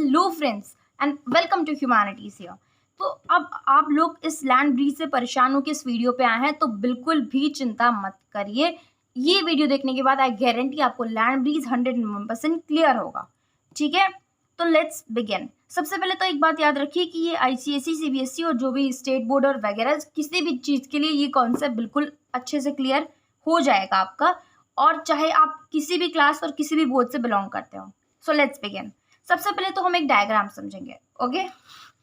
Hello friends and welcome to humanities here. तो अब आप लोग इस लैंड ब्रीज से परेशान होकर इस वीडियो पे आए हैं, तो बिल्कुल भी चिंता मत करिए। ये वीडियो देखने के बाद आई गारंटी आपको लैंड ब्रीज 100% क्लियर होगा। ठीक है, तो लेट्स बिगिन। सबसे पहले तो एक बात याद रखिए कि ये ICSE CBSE और जो भी स्टेट बोर्ड और वगैरह किसी भी चीज़ के लिए ये कॉन्सेप्ट बिल्कुल अच्छे से क्लियर हो जाएगा आपका, और चाहे आप किसी भी क्लास और किसी भी बोर्ड से बिलोंग करते हो। So let's begin. सबसे पहले तो हम एक डायग्राम समझेंगे। ओके,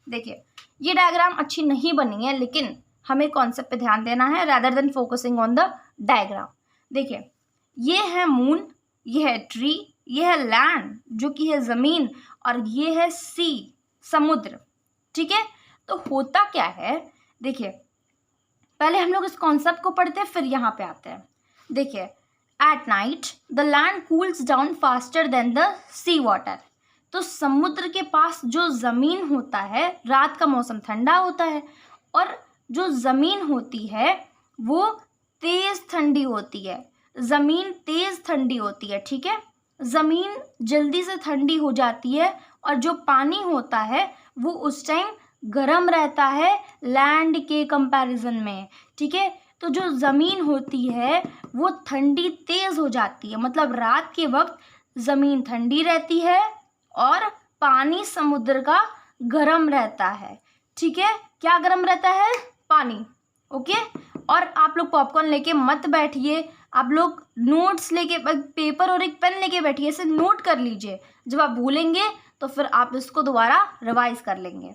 देखिए ये डायग्राम अच्छी नहीं बनी है, लेकिन हमें कॉन्सेप्ट पे ध्यान देना है rather than focusing on the diagram. देखिए ये है मून, ये है ट्री, ये है लैंड जो कि है ज़मीन, और ये है सी समुद्र। ठीक है, तो होता क्या है, देखिए पहले हम लोग इस कॉन्सेप्ट को पढ़ते हैं, फिर यहाँ पे आते हैं। देखिए at night the land cools down faster than the sea water. तो समुद्र के पास जो ज़मीन होता है, रात का मौसम ठंडा होता है, और जो ज़मीन होती है वो तेज़ ठंडी होती है। ज़मीन तेज़ ठंडी होती है। ठीक है, ज़मीन जल्दी से ठंडी हो जाती है, और जो पानी होता है वो उस टाइम गर्म रहता है लैंड के कंपैरिजन में। ठीक है, तो जो ज़मीन होती है वो ठंडी तेज़ हो जाती है, मतलब रात के वक्त ज़मीन ठंडी रहती है और पानी समुद्र का गर्म रहता है। ठीक है, क्या गर्म रहता है? पानी। ओके, और आप लोग पॉपकॉर्न लेके मत बैठिए, आप लोग नोट्स लेके पेपर और एक पेन लेके बैठिए, इसे नोट कर लीजिए। जब आप भूलेंगे तो फिर आप इसको दोबारा रिवाइज कर लेंगे।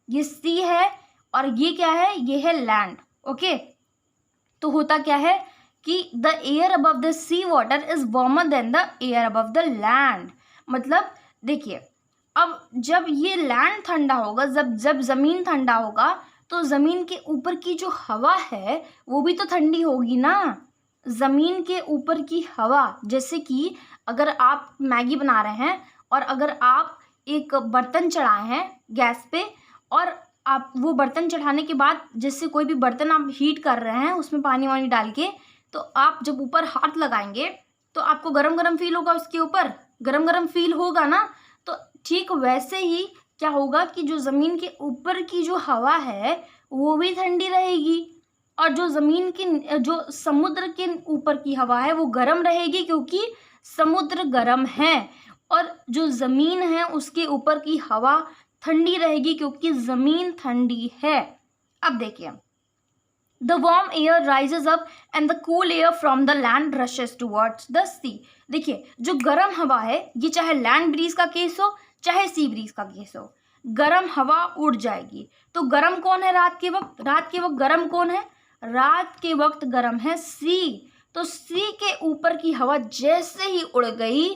ये सी है और ये क्या है? ये है लैंड। ओके, तो होता क्या है कि the air above the sea water is warmer than the air above the land. मतलब देखिए, अब जब ये लैंड ठंडा होगा, जब ज़मीन ठंडा होगा, तो ज़मीन के ऊपर की जो हवा है वो भी तो ठंडी होगी ना। ज़मीन के ऊपर की हवा, जैसे कि अगर आप मैगी बना रहे हैं और अगर आप एक बर्तन चढ़ाए हैं गैस पे, और आप वो बर्तन चढ़ाने के बाद जैसे कोई भी बर्तन आप हीट कर रहे हैं उसमें पानी वानी डाल के, तो आप जब ऊपर हाथ लगाएंगे तो आपको गरम गरम फील होगा, उसके ऊपर गरम गरम फील होगा ना। तो ठीक वैसे ही क्या होगा कि जो ज़मीन के ऊपर की जो हवा है वो भी ठंडी रहेगी, और जो ज़मीन की जो समुद्र के ऊपर की हवा है वो गर्म रहेगी, क्योंकि समुद्र गर्म है, और जो ज़मीन है उसके ऊपर की हवा ठंडी रहेगी क्योंकि ज़मीन ठंडी है। अब देखिए, the warm air rises up and the cool air from the land rushes towards the sea. देखिए जो गर्म हवा है, ये चाहे लैंड ब्रीज का केस हो चाहे सी ब्रीज का केस हो, गर्म हवा उड़ जाएगी। तो गर्म कौन है रात के वक्त? रात के वक्त गर्म कौन है? रात के वक्त गर्म है सी। तो सी के ऊपर की हवा जैसे ही उड़ गई,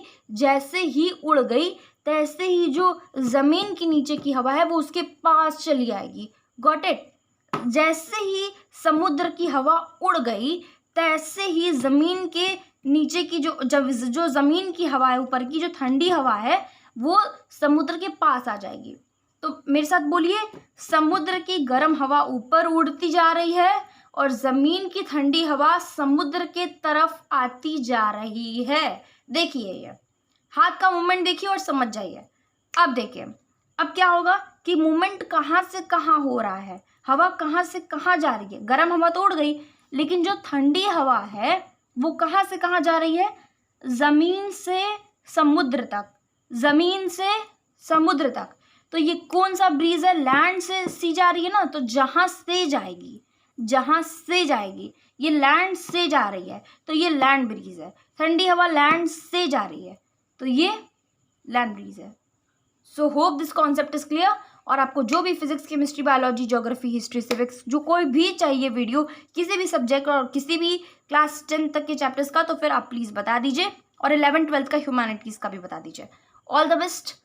तैसे ही जो ज़मीन के नीचे की हवा है वो उसके पास चली आएगी। Got it? जैसे ही समुद्र की हवा उड़ गई, तैसे ही ज़मीन के नीचे की जो ज़मीन की हवा है, ऊपर की जो ठंडी हवा है, वो समुद्र के पास आ जाएगी। तो मेरे साथ बोलिए, समुद्र की गर्म हवा ऊपर उड़ती जा रही है और ज़मीन की ठंडी हवा समुद्र के तरफ आती जा रही है। देखिए ये हाथ का मूवमेंट देखिए और समझ जाइए। अब देखिए, अब क्या होगा कि मूवमेंट कहाँ से कहाँ हो रहा है, हवा कहाँ से कहाँ जा रही है। गर्म हवा तो उड़ गई, लेकिन जो ठंडी हवा है वो कहाँ से कहाँ जा रही है? ज़मीन से समुद्र तक, ज़मीन से समुद्र तक। तो ये कौन सा ब्रीज है? लैंड से सी जा रही है ना, तो जहाँ से जाएगी ये लैंड से जा रही है, तो ये लैंड ब्रीज है। ठंडी हवा लैंड से जा रही है, तो ये लैंड ब्रीज है। So hope this concept is clear. और आपको जो भी physics, chemistry, biology, geography, history, civics, जो कोई भी चाहिए वीडियो किसी भी सब्जेक्ट और किसी भी क्लास 10 तक के चैप्टर्स का, तो फिर आप प्लीज़ बता दीजिए, और 11th 12th का ह्यूमैनिटीज़ का भी बता दीजिए। All the best.